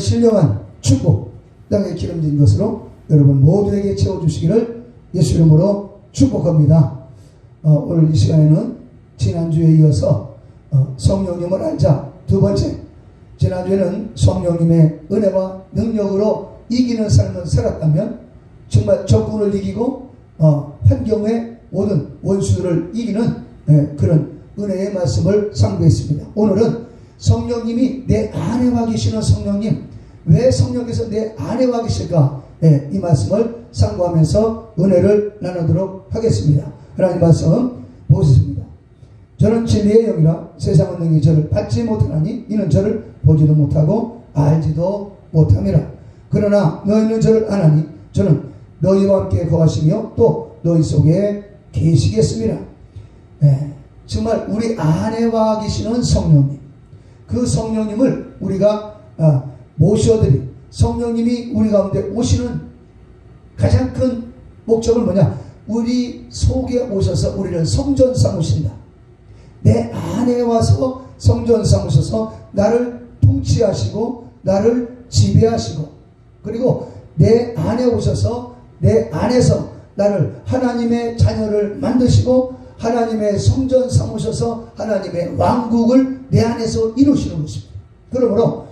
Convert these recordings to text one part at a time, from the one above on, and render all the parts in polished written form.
신령한 축복 땅에 기름진 것으로 여러분 모두에게 채워주시기를 예수 이름으로 축복합니다. 오늘 이 시간에는 지난주에 이어서 성령님을 알자 두 번째, 지난주에는 성령님의 은혜와 능력으로 이기는 삶을 살았다면 정말 적군을 이기고 환경의 모든 원수들을 이기는 그런 은혜의 말씀을 상고했습니다. 오늘은 성령님이 내 안에 와 계시는 성령님, 왜 성령께서 내 안에 와 계실까? 이 말씀을 상고하면서 은혜를 나누도록 하겠습니다. 하나님 말씀 보겠습니다. 저는 진리의 영이라 세상은 능히 저를 받지 못하나니 이는 저를 보지도 못하고 알지도 못함이라. 그러나 너희는 저를 아나니 저는 너희와 함께 거하시며 또 너희 속에 계시겠습니다. 정말 우리 안에 와 계시는 성령님, 그 성령님을 우리가 모셔드린, 성령님이 우리 가운데 오시는 가장 큰 목적은 뭐냐? 우리 속에 오셔서 우리를 성전 삼으신다. 내 안에 와서 성전 삼으셔서 나를 통치하시고 나를 지배하시고, 그리고 내 안에 오셔서 내 안에서 나를 하나님의 자녀를 만드시고 하나님의 성전 삼으셔서 하나님의 왕국을 내 안에서 이루시는 것입니다. 그러므로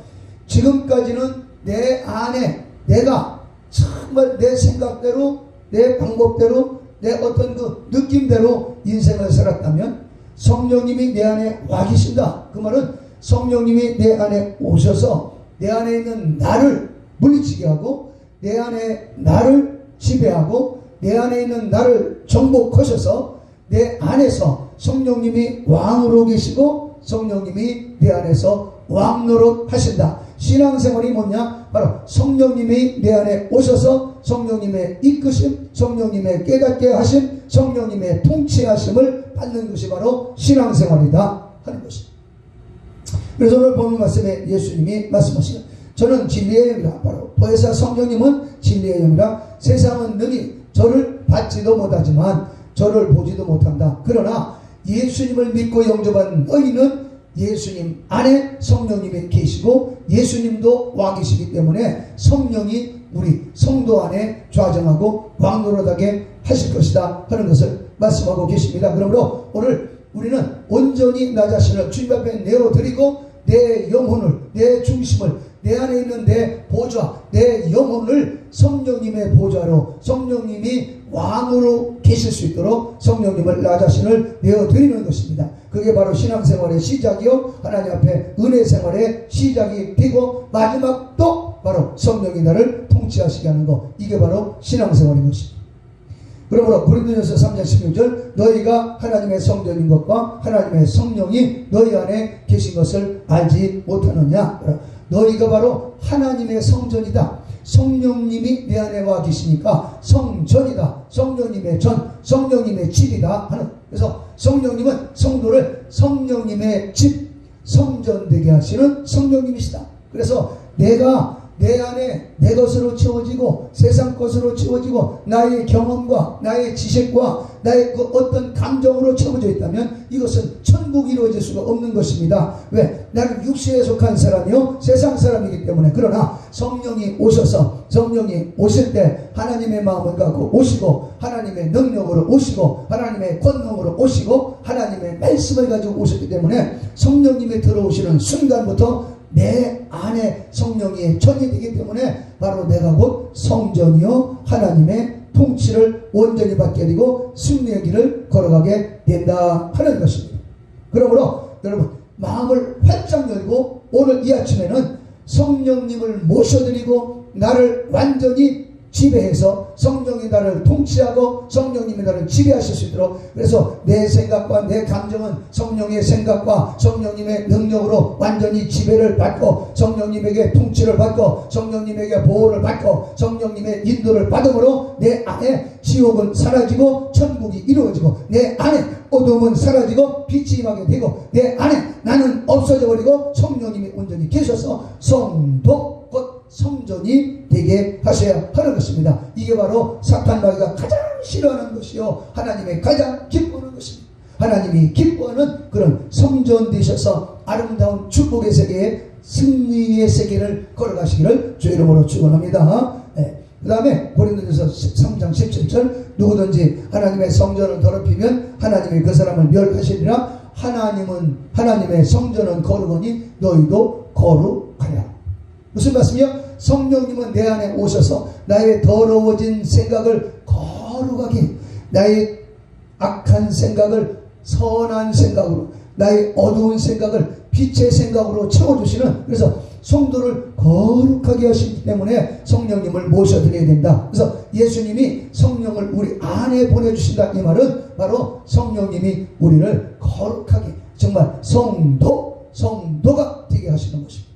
지금까지는 내 안에 내가 정말 내 생각대로, 내 방법대로, 내 어떤 그 느낌대로 인생을 살았다면 성령님이 내 안에 와 계신다. 그 말은 성령님이 내 안에 오셔서 내 안에 있는 나를 물리치게 하고 내 안에 나를 지배하고 내 안에 있는 나를 정복하셔서 내 안에서 성령님이 왕으로 계시고 성령님이 내 안에서 왕노릇 하신다. 신앙생활이 뭐냐? 바로 성령님이 내 안에 오셔서 성령님의 이끄심, 성령님의 깨닫게 하심, 성령님의 통치하심을 받는 것이 바로 신앙생활이다 하는 것입니다. 그래서 오늘 보는 말씀에 예수님이 말씀하시는, 저는 진리의 영이라, 바로 보혜사 성령님은 진리의 영이라 세상은 능히 저를 받지도 못하지만 저를 보지도 못한다. 그러나 예수님을 믿고 영접한 너희는 예수님 안에 성령님이 계시고 예수님도 와 계시기 때문에 성령이 우리 성도 안에 좌정하고 왕노릇하게 하실 것이다 하는 것을 말씀하고 계십니다. 그러므로 오늘 우리는 온전히 나 자신을 주님 앞에 내어드리고 내 영혼을, 내 중심을, 내 안에 있는 내 보좌, 내 영혼을 성령님의 보좌로, 성령님이 왕으로 계실 수 있도록 성령님을 나 자신을 내어드리는 것입니다. 그게 바로 신앙생활의 시작이요, 하나님 앞에 은혜생활의 시작이 되고 마지막도 바로 성령이 나를 통치하시게 하는 것, 이게 바로 신앙생활인 것입니다. 그러므로 고린도전서 3장 16절, 너희가 하나님의 성전인 것과 하나님의 성령이 너희 안에 계신 것을 알지 못하느냐. 너희가 바로 하나님의 성전이다. 성령님이 내 안에 와 계시니까 성전이다. 성령님의 전, 성령님의 집이다 하는. 그래서 성령님은 성도를 성령님의 집, 성전 되게 하시는 성령님이시다. 그래서 내가 내 안에 내 것으로 채워지고 세상 것으로 채워지고 나의 경험과 나의 지식과 나의 그 어떤 감정으로 채워져 있다면 이것은 천국이 이루어질 수가 없는 것입니다. 왜? 나는 육체에 속한 사람이요 세상 사람이기 때문에. 그러나 성령이 오셔서, 성령이 오실 때 하나님의 마음을 갖고 오시고 하나님의 능력으로 오시고 하나님의 권능으로 오시고 하나님의 말씀을 가지고 오셨기 때문에 성령님이 들어오시는 순간부터 내 안에 성령이 전이 되기 때문에 바로 내가 곧 성전이요 하나님의 통치를 온전히 받게 되고 승리의 길을 걸어가게 된다 하는 것입니다. 그러므로 여러분 마음을 활짝 열고 오늘 이 아침에는 성령님을 모셔드리고 나를 완전히 지배해서 성령이 나를 통치하고 성령님이 나를 지배하실 수 있도록, 그래서 내 생각과 내 감정은 성령의 생각과 성령님의 능력으로 완전히 지배를 받고 성령님에게 통치를 받고 성령님에게 보호를 받고 성령님의 인도를 받음으로 내 안에 지옥은 사라지고 천국이 이루어지고 내 안에 어둠은 사라지고 빛이 임하게 되고 내 안에 나는 없어져 버리고 성령님이 온전히 계셔서 성도 곧 성전이 되게 하셔야 하는 것입니다. 이게 바로 사탄 마귀가 가장 싫어하는 것이요 하나님의 가장 기뻐하는 것입니다. 하나님이 기뻐하는 그런 성전 되셔서 아름다운 축복의 세계에 승리의 세계를 걸어가시기를 주 이름으로 축원합니다. 그 다음에 고린도전서 3장 17절 누구든지 하나님의 성전을 더럽히면 하나님이 그 사람을 멸하시리라. 하나님의 성전은 거룩하니 너희도 거룩하라. 무슨 말씀이요? 성령님은 내 안에 오셔서 나의 더러워진 생각을 거룩하게, 나의 악한 생각을 선한 생각으로, 나의 어두운 생각을 빛의 생각으로 채워주시는, 그래서 성도를 거룩하게 하시기 때문에 성령님을 모셔드려야 된다. 그래서 예수님이 성령을 우리 안에 보내주신다. 이 말은 바로 성령님이 우리를 거룩하게, 정말 성도가 되게 하시는 것입니다.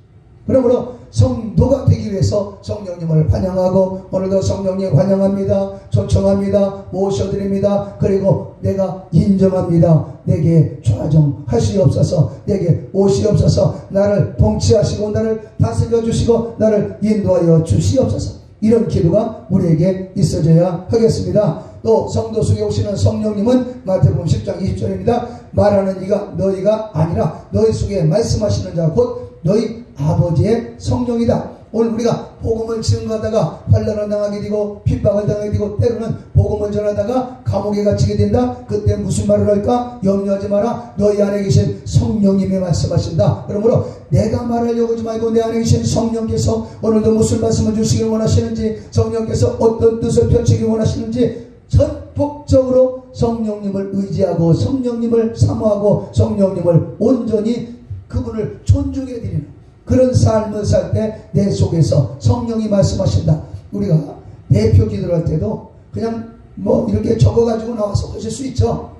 그러므로 성도가 되기 위해서 성령님을 환영하고, 오늘도 성령님 환영합니다, 초청합니다, 모셔드립니다. 그리고 내가 인정합니다. 내게 좌정하시옵소서, 내게 오시옵소서, 나를 통치하시고 나를 다스려 주시고 나를 인도하여 주시옵소서. 이런 기도가 우리에게 있어져야 하겠습니다. 또 성도 속에 오시는 성령님은 마태복음 10장 20절입니다. 말하는 이가 너희가 아니라 너희 속에 말씀하시는 자 곧 너희 아버지의 성령이다. 오늘 우리가 복음을 증거하다가 환난을 당하게 되고 핍박을 당하게 되고 때로는 복음을 전하다가 감옥에 갇히게 된다. 그때 무슨 말을 할까? 염려하지 마라. 너희 안에 계신 성령님이 말씀하신다. 그러므로 내가 말하려고 하지 말고 내 안에 계신 성령께서 오늘도 무슨 말씀을 주시길 원하시는지, 성령께서 어떤 뜻을 펼치길 원하시는지 전폭적으로 성령님을 의지하고 성령님을 사모하고 성령님을 온전히 그분을 존중해 드리는 그런 삶을 살 때 내 속에서 성령이 말씀하신다. 우리가 대표 기도를 할 때도 그냥 뭐 이렇게 적어가지고 나와서 하실 수 있죠.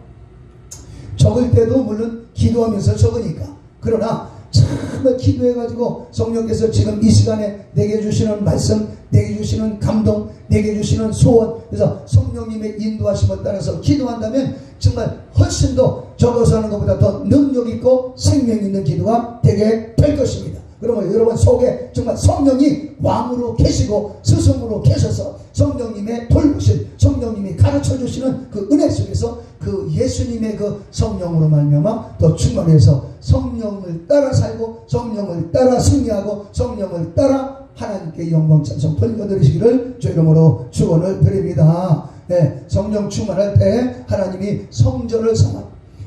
적을 때도 물론 기도하면서 적으니까. 그러나 정말 기도해가지고 성령께서 지금 이 시간에 내게 주시는 말씀, 내게 주시는 감동, 내게 주시는 소원, 그래서 성령님의 인도하심을 따라서 기도한다면 정말 훨씬 더 적어서 하는 것보다 더 능력 있고 생명 있는 기도가 되게 될 것입니다. 그러면 여러분 속에 정말 성령이 왕으로 계시고 스승으로 계셔서 성령님의 돌보신, 성령님이 가르쳐 주시는 그 은혜 속에서 그 예수님의 그 성령으로 말미암아 더 충만해서 성령을 따라 살고 성령을 따라 승리하고 성령을 따라 하나님께 영광 찬송 돌려드리시기를 주 이름으로 축원을 드립니다. 성령 충만할 때 하나님이 성전을 삼아,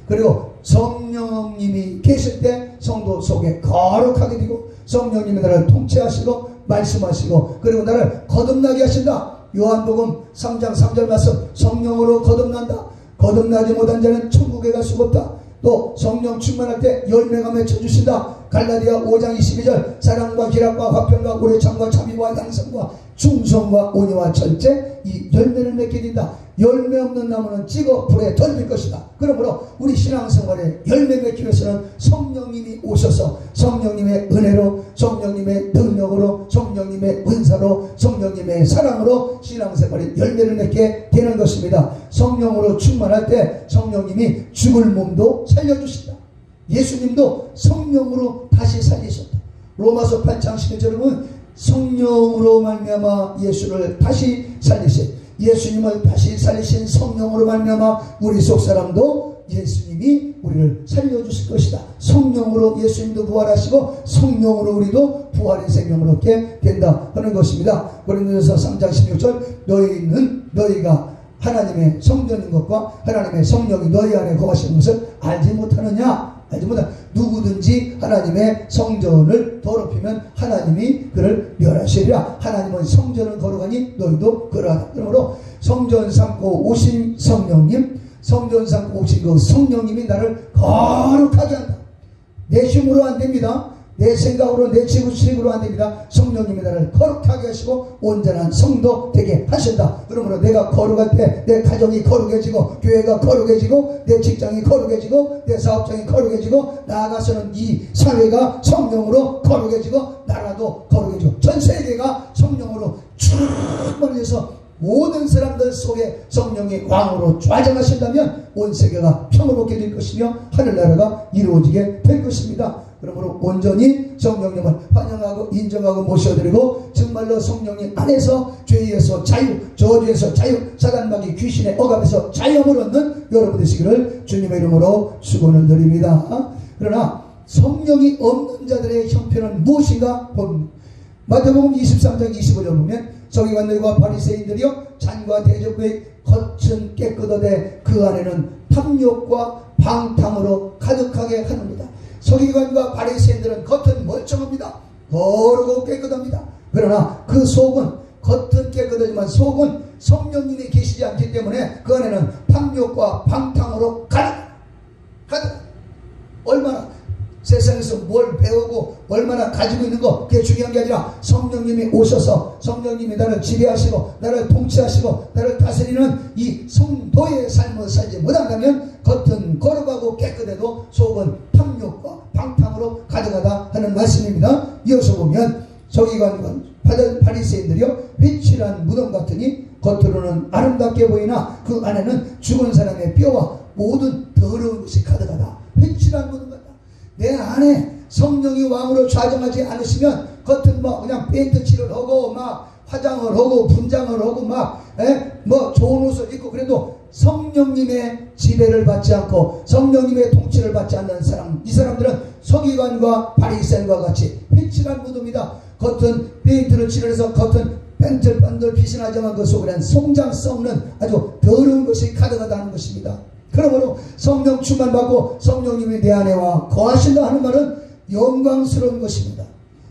그리고 성령님이 계실 때 성도 속에 거룩하게 되고 성령님이 나를 통치하시고 말씀하시고 그리고 나를 거듭나게 하신다. 요한복음 3장 3절 말씀, 성령으로 거듭난다. 거듭나지 못한 자는 천국에 갈 수가 없다. 또 성령 충만할 때 열매가 맺혀주신다. 갈라디아 5장 22절, 사랑과 기락과 화평과 오래참과 자비와 양성과 충성과 온유와 절제, 이 열매를 맺게 된다. 열매 없는 나무는 찍어 불에 던질 것이다. 그러므로 우리 신앙생활에 열매 맺기 위해서는 성령님이 오셔서 성령님의 은혜로, 성령님의 능력으로, 성령님의 은사로, 성령님의 사랑으로 신앙생활에 열매를 맺게 되는 것입니다. 성령으로 충만할 때 성령님이 죽을 몸도 살려주신다. 예수님도 성령으로 다시 살리셨다. 로마서 8장 11절에 보면 성령으로 말미암아 예수를 다시 살리신, 예수님을 다시 살리신 성령으로 말미암아 우리 속 사람도 예수님이 우리를 살려주실 것이다. 성령으로 예수님도 부활하시고 성령으로 우리도 부활의 생명을 얻게 된다 하는 것입니다. 고린도전서 3장 16절, 너희가 하나님의 성전인 것과 하나님의 성령이 너희 안에 거하시는 것을 알지 못하느냐? 알지 못하. 누구든지 하나님의 성전을 더럽히면 하나님이 그를 멸하시리라. 하나님은 성전을 거룩하니 너희도 그러하다. 그러므로 성전 삼고 오신 성령님, 성전 삼고 오신 그 성령님이 나를 거룩하게 한다. 내 힘으로 안 됩니다. 내 생각으로, 내 지구식으로 안 됩니다. 성령님이 나를 거룩하게 하시고 온전한 성도 되게 하신다. 그러므로 내가 거룩할 때 내 가정이 거룩해지고, 교회가 거룩해지고, 내 직장이 거룩해지고, 내 사업장이 거룩해지고, 나아가서는 이 사회가 성령으로 거룩해지고, 나라도 거룩해지고, 전 세계가 성령으로 충만해서 모든 사람들 속에 성령이 왕으로 좌정하신다면 온 세계가 평화롭게 될 것이며 하늘나라가 이루어지게 될 것입니다. 그러므로 온전히 성령님을 환영하고 인정하고 모셔드리고 정말로 성령님 안에서 죄에서 자유, 저주에서 자유, 사단마귀 귀신의 억압에서 자유함을 얻는 여러분 되시기를 주님의 이름으로 축원을 드립니다. 그러나 성령이 없는 자들의 형편은 무엇인가 보면 마태복음 23장 25절 보면 서기관들과 바리새인들이요 잔과 대접의 겉은 깨끗하되 그 안에는 탐욕과 방탕으로 가득하게 하느니라. 서기관과 바리새인들은 겉은 멀쩡합니다. 거룩하고 깨끗합니다. 그러나 그 속은 겉은 깨끗하지만 속은 성령님이 계시지 않기 때문에 그 안에는 탐욕과 방탕으로 가득. 얼마나 세상에서 뭘 배우고 얼마나 가지고 있는 거 그게 중요한 게 아니라 성령님이 오셔서 성령님이 나를 지배하시고 나를 통치하시고 나를 다스리는 이 성도의 삶을 살지 못한다면 겉은 거룩하고 깨끗해도 속은 탐욕과 방탕으로 가득하다 하는 말씀입니다. 이어서 보면 서기관과 바리새인들이요 회칠한 무덤 같으니 겉으로는 아름답게 보이나 그 안에는 죽은 사람의 뼈와 모든 더러운 것이 가득하다. 회칠한 무덤 같다. 내 안에 성령이 왕으로 좌정하지 않으시면 겉은 뭐 그냥 페인트 칠을 하고 막 화장을 하고 분장을 하고 막 뭐 좋은 옷을 입고 그래도 성령님의 지배를 받지 않고 성령님의 통치를 받지 않는 사람, 이 사람들은 서기관과 바리새인과 같이 회칠한 무덤이다. 겉은 페인트를 칠해서 겉은 뺀들뺀들 빛이 나지만 그 속에는 송장 썩는 아주 더러운 것이 가득하다는 것입니다. 그러므로 성령 충만받고 성령님이 내 안에 와 거하신다 하는 말은 영광스러운 것입니다.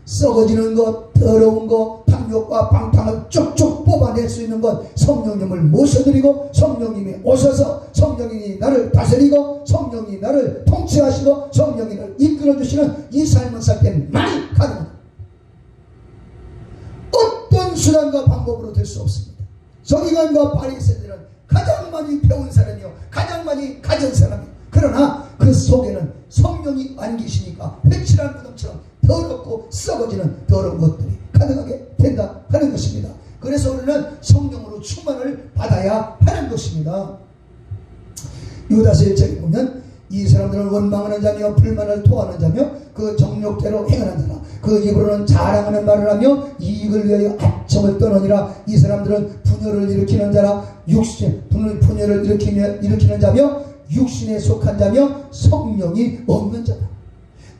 썩어지는 것, 더러운 것, 탐욕과 방탕을 쭉쭉 뽑아낼 수 있는 것, 성령님을 모셔드리고 성령님이 오셔서 성령님이 나를 다스리고 성령이 나를 통치하시고 성령이 나를 이끌어주시는 이 삶을 살 때 많이 가능합니다. 어떤 수단과 방법으로 될 수 없습니다. 서기관과 바리새인들은 가장 많이 배운 사람이요 가장 많이 가진 사람이요 그러나 그 속에는 성령이 안 계시니까 회칠한 무덤처럼 더럽고 썩어지는 더러운 것들이 가능하게 된다 하는 것입니다. 그래서 우리는 성령으로 충만을 받아야 하는 것입니다. 유다서 1장에 보면 이 사람들은 원망하는 자며 불만을 토하는 자며 그 정욕대로 행하는 자라. 그 입으로는 자랑하는 말을 하며 이익을 위하여 악청을 떠느니라. 이 사람들은 분열을 일으키는 자라. 분열을 일으키는 자며 육신에 속한 자며 성령이 없는 자다.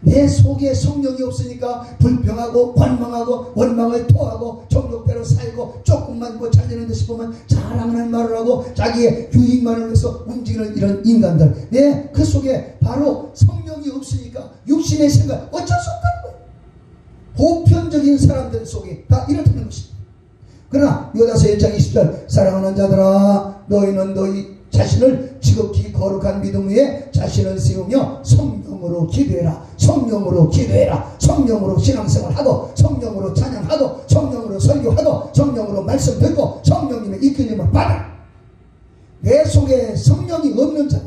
내 속에 성령이 없으니까 불평하고 관망하고 원망을 토하고 정욕대로 살고 조금만 뭐 잘되는 듯 싶으면 자랑하는 말을 하고 자기의 유익만을 위해서 움직이는 이런 인간들, 그 속에 바로 성령이 없으니까 육신의 생각 어쩔 수 없다는 거예요. 보편적인 사람들 속에 다 이렇다는 것입니다. 그러나 유다서 1장 20절 사랑하는 자들아 너희는 너희 자신을 지극히 거룩한 믿음 위에 자신을 세우며 성령으로 기도해라. 성령으로 기도해라. 성령으로 신앙생활하고 성령으로 찬양하고 성령으로 설교하고 성령으로 말씀 듣고 성령님의 이끌림을 받아. 내 속에 성령이 없는 자는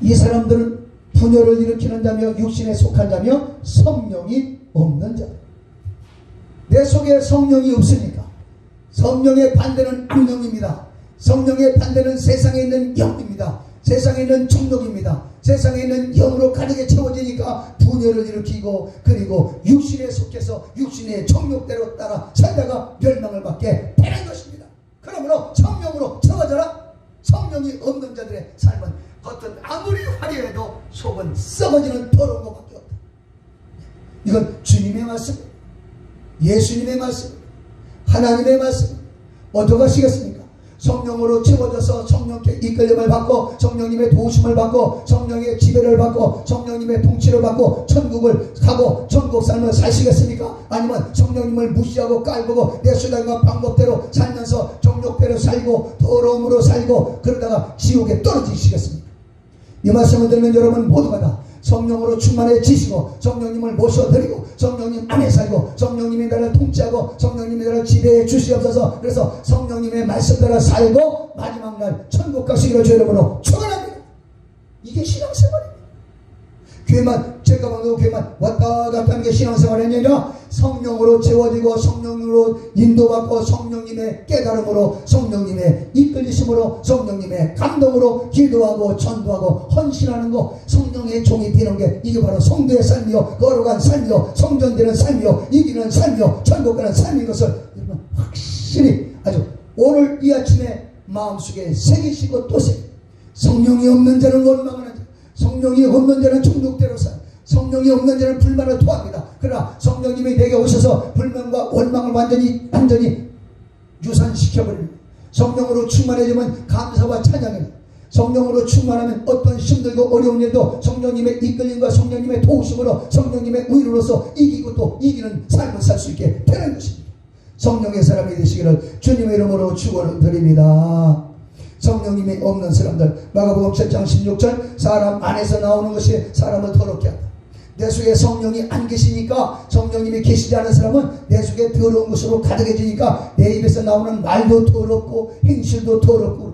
이 사람들은 분열을 일으키는 자며 육신에 속한 자며 성령이 없는 자. 내 속에 성령이 없으니까 성령의 반대는 악령입니다. 성령의 반대는 세상에 있는 영입니다. 세상에 있는 정욕입니다. 세상에 있는 영으로 가득에 채워지니까 분열을 일으키고 그리고 육신에 속해서 육신의 정욕대로 따라 살다가 멸망을 받게 되는 것입니다. 그러므로 성령으로 채워져라. 성령이 없는 자들의 삶은 겉은 아무리 화려해도 속은 썩어지는 더러운 것밖에 없다. 이건 주님의 말씀, 예수님의 말씀, 하나님의 말씀. 어떻게 하시겠습니까? 성령으로 채워져서 성령께 이끌림을 받고 성령님의 도우심을 받고 성령의 지배를 받고 성령님의 통치를 받고 천국을 가고 천국 삶을 사시겠습니까? 아니면 성령님을 무시하고 깔보고 내 수단과 방법대로 살면서 정욕대로 살고 더러움으로 살고 그러다가 지옥에 떨어지시겠습니까? 이 말씀을 들으면 여러분 모두가 다 성령으로 충만해지시고 성령님을 모셔드리고 성령님 안에 살고 성령님이 나를 통치하고 성령님이 나를 지배해 주시옵소서. 그래서 성령님의 말씀대로 살고 마지막 날 천국 가시기를 주 이름으로 축원합니다. 이게 신앙생활입니다. 교회만 책가방도 교회만 왔다 갔다 하는 게 신앙생활이 아니라 성령으로 채워지고 성령으로 인도받고 성령님의 깨달음으로 성령님의 이끌리심으로 성령님의 감동으로 기도하고 전도하고 헌신하는 거 성령의 종이 되는 게 이게 바로 성도의 삶이요 거룩한 삶이요 성전되는 삶이요 이기는 삶이요 천국 가는 삶인 것을 여러분 확실히 아주 오늘 이 아침에 마음속에 새기시고 또 새기고 성령이 없는 자는 원망하는 자 성령이 없는 자는 중독대로 살. 성령이 없는 자는 불만을 토합니다. 그러나 성령님이 내게 오셔서 불만과 원망을 완전히 유산시켜버립니다. 성령으로 충만해지면 감사와 찬양입니다. 성령으로 충만하면 어떤 힘들고 어려운 일도 성령님의 이끌림과 성령님의 도우심으로 성령님의 의로로서 이기고 또 이기는 삶을 살 수 있게 되는 것입니다. 성령의 사람이 되시기를 주님의 이름으로 축원드립니다. 성령님이 없는 사람들, 마가복음 7장 16절, 사람 안에서 나오는 것이 사람을 더럽게 한다. 내 속에 성령이 안 계시니까, 성령님이 계시지 않은 사람은 내 속에 더러운 것으로 가득해지니까 내 입에서 나오는 말도 더럽고 행실도 더럽고,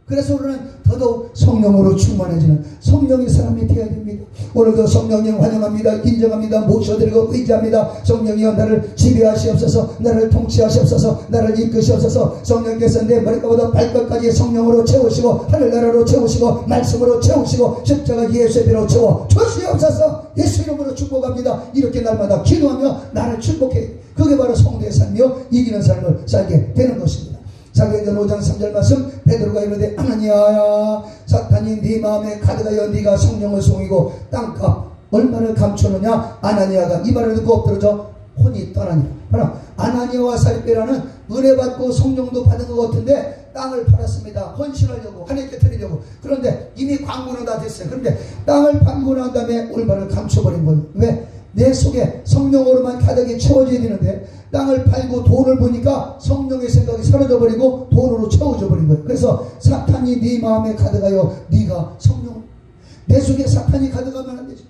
그래서 우리는 더더욱 성령으로 충만해지는 성령의 사람이 되어야 됩니다. 오늘도 성령님 환영합니다. 인정합니다. 모셔드리고 의지합니다. 성령이여 나를 지배하시옵소서, 나를 통치하시옵소서, 나를 이끄시옵소서. 성령께서 내 머리카락부터 발끝까지 성령으로 채우시고 하늘나라로 채우시고 말씀으로 채우시고 십자가 예수의 피로 채워 주시옵소서. 예수 이름으로 축복합니다. 이렇게 날마다 기도하며 나를 축복해. 그게 바로 성도의 삶이요 이기는 삶을 살게 되는 것입니다. 사도행전 5장 3절 말씀, 베드로가 이르되 아나니아야, 사탄이 네 마음에 가득하여 네가 성령을 속이고 땅값 얼마를 감추느냐. 아나니아가 이 말을 듣고 엎드러져 혼이 떠나니라. 그러나 아나니아와 살피라는 은혜 받고 성령도 받은 것 같은데 땅을 팔았습니다. 헌신하려고, 하나님께 드리려고. 그런데 이미 광고는 다 됐어요. 그런데 땅을 팔고 난 다음에 올바를 감춰버린 거예요. 왜? 내 속에 성령으로만 가득히 채워져야 되는데 땅을 팔고 돈을 보니까 성령의 생각이 사라져버리고 돈으로 채워져 버린 거예요. 그래서 사탄이 네 마음에 가득하여 네가 성령, 내 속에 사탄이 가득하면 안 되죠.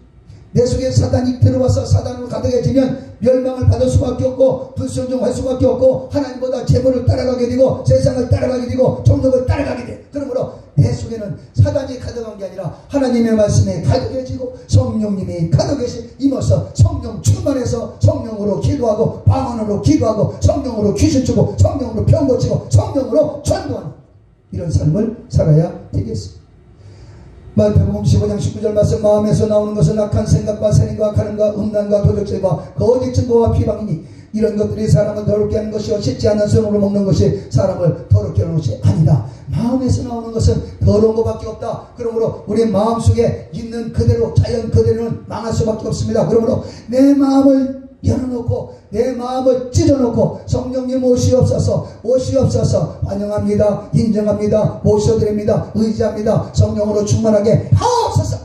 내 속에 사탄이 들어와서 사단으로 가득해지면 멸망을 받을 수밖에 없고 불순종할 수밖에 없고 하나님보다 재물을 따라가게 되고 세상을 따라가게 되고 정욕을 따라가게 돼. 그러므로 내 속에는 사단이 가득한 게 아니라 하나님의 말씀에 가득해지고 성령님이 가득해서 임어서 성령 충만해서 성령으로 기도하고 방언으로 기도하고 성령으로 귀신 주고 성령으로 병 고치고 성령으로 전도하는 이런 삶을 살아야 되겠습니다. 마태복음 15장 19절 말씀, 마음에서 나오는 것은 악한 생각과 살인과 가늠과 음란과 도적질과 거짓 증거와 비방이니 이런 것들이 사람을 더럽게 하는 것이요 씻지 않는 손으로 먹는 것이 사람을 더럽게 하는 것이 아니다. 마음에서 나오는 것은 더러운 것밖에 없다. 그러므로 우리 마음속에 있는 그대로 자연 그대로는 망할 수밖에 없습니다. 그러므로 내 마음을 열어놓고 내 마음을 찢어놓고 성령님 오시옵소서, 오시옵소서. 환영합니다. 인정합니다. 모셔드립니다. 의지합니다. 성령으로 충만하게 하옵소서.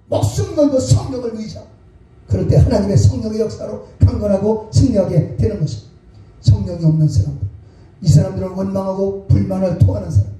목숨 걸고 성령을 의지하고 그럴 때 하나님의 성령의 역사로 강건하고 승리하게 되는 것입니다. 성령이 없는 사람들, 이 사람들은 원망하고 불만을 토하는 사람,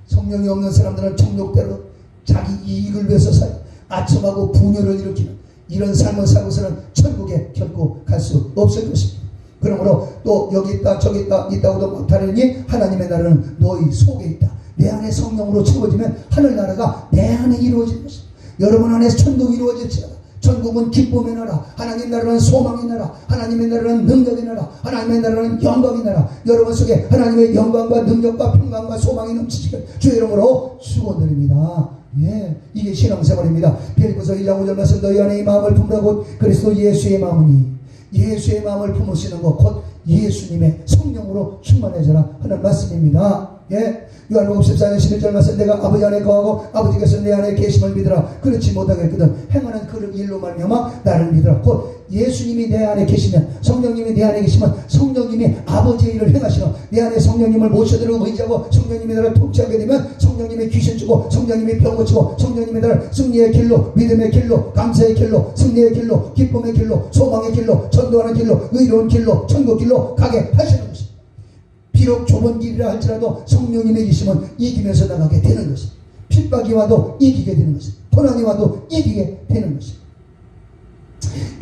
성령이 없는 사람들은 정욕대로 자기 이익을 위해서 살고 아첨하고 분열을 일으키는 이런 삶을 살고서는 천국에 결코 갈 수 없을 것입니다. 그러므로 또 여기 있다 저기 있다 있다고도 못하려니 하나님의 나라는 너희 속에 있다. 내 안에 성령으로 채워지면 하늘나라가 내 안에 이루어질 것입니다. 여러분 안에서 천국이 이루어질지어다. 천국은 기쁨의 나라, 하나님 나라는 소망의 나라, 하나님의 나라는 능력의 나라, 하나님의 나라는 영광의 나라. 여러분 속에 하나님의 영광과 능력과 평강과 소망이 넘치시길 주 이름으로 축원드립니다. 예, 이게 신앙생활입니다. 빌립보서 1장 5절 말씀, 너희 안에 이 마음을 품으라고 그리스도 예수의 마음이니, 예수의 마음을 품으시는 것 곧 예수님의 성령으로 충만해져라 하는 말씀입니다. 예, 요한복음 14장 11절 말씀, 내가 아버지 안에 거하고 아버지께서 내 안에 계심을 믿으라. 그렇지 못하겠거든 행하는 그 일로 말미암아 나를 믿으라. 곧 예수님이 내 안에 계시면, 성령님이 내 안에 계시면 성령님이 아버지의 일을 행하시고 내 안에 성령님을 모셔들고 의지하고 성령님이 나를 통치하게 되면 성령님이 귀신 주고 성령님이 병 고치고 성령님이 나를 승리의 길로, 믿음의 길로, 감사의 길로, 승리의 길로, 기쁨의 길로, 소망의 길로, 전도하는 길로, 의로운 길로, 천국 길로 가게 하시는 것입니다. 비록 좁은 길이라 할지라도 성령님의 계시면 이기면서 나가게 되는 것입니다. 핍박이 와도 이기게 되는 것입니다. 고난이 와도 이기게 되는 것입니다.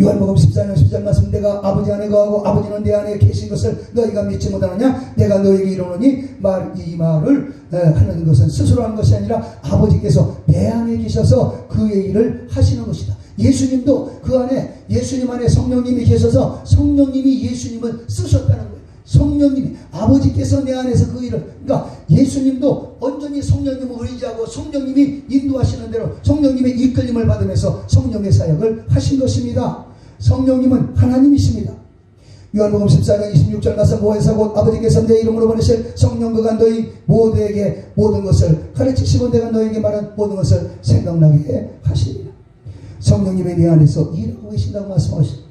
요한복음 14장 10절 말씀, 내가 아버지 안에 거하고 아버지는 내 안에 계신 것을 너희가 믿지 못하느냐. 내가 너희에게 이르노니 이 말을 하는 것은 스스로 하는 것이 아니라 아버지께서 내 안에 계셔서 그의 일을 하시는 것이다. 예수님도 그 안에, 예수님 안에 성령님이 계셔서 성령님이 예수님을 쓰셨다는 거예요. 성령님이, 아버지께서 내 안에서 그 일을, 그러니까 예수님도 온전히 성령님을 의지하고 성령님이 인도하시는 대로 성령님의 이끌림을 받으면서 성령의 사역을 하신 것입니다. 성령님은 하나님이십니다. 요한복음 14장 26절 말씀 모에서 곧 아버지께서 내 이름으로 보내실 성령 그가 너희 모두에게 모든 것을 가르치시고 내가 너에게 말한 모든 것을 생각나게 하시리라. 성령님이 내 안에서 일하고 계신다고 말씀하십니다.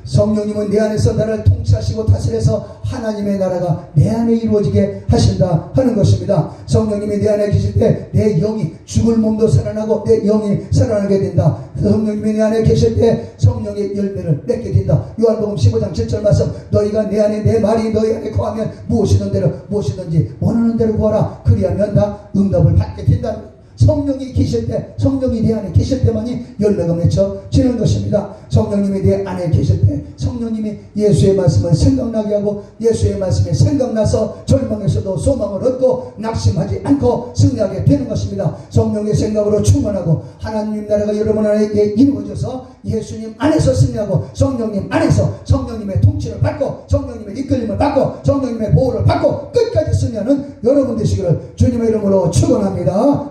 성령님은 내 안에서 나를 통치하시고 다스려서 하나님의 나라가 내 안에 이루어지게 하신다 하는 것입니다. 성령님이 내 안에 계실 때 내 영이 죽을 몸도 살아나고 내 영이 살아나게 된다. 성령님이 내 안에 계실 때 성령의 열매를 맺게 된다. 요한복음 15장 7절 말씀 너희가 내 안에 내 말이 너희 안에 거하면 무엇이든지 원하는 대로 구하라. 그리하면 다 응답을 받게 된다. 성령이 계실 때, 성령이 내 안에 계실 때만이 열매가 맺혀지는 것입니다. 성령님이 내 안에 계실 때 성령님이 예수의 말씀을 생각나게 하고 예수의 말씀이 생각나서 절망에서도 소망을 얻고 낙심하지 않고 승리하게 되는 것입니다. 성령의 생각으로 충만하고 하나님 나라가 여러분 안에 이루어져서 예수님 안에서 승리하고 성령님 안에서 성령님의 통치를 받고 성령님의 이끌림을 받고 성령님의 보호를 받고 끝까지 승리하는 여러분 되시기를 주님의 이름으로 축원합니다.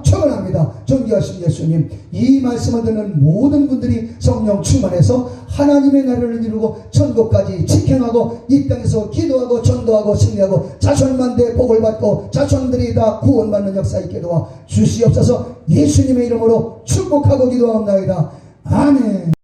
존귀하신 예수님, 이 말씀을 듣는 모든 분들이 성령 충만해서 하나님의 나라를 이루고 천국까지 직행하고 이 땅에서 기도하고 전도하고 승리하고 자손만대 복을 받고 자손들이 다 구원받는 역사 있게 도와 주시옵소서. 예수님의 이름으로 축복하고 기도하옵나이다. 아멘.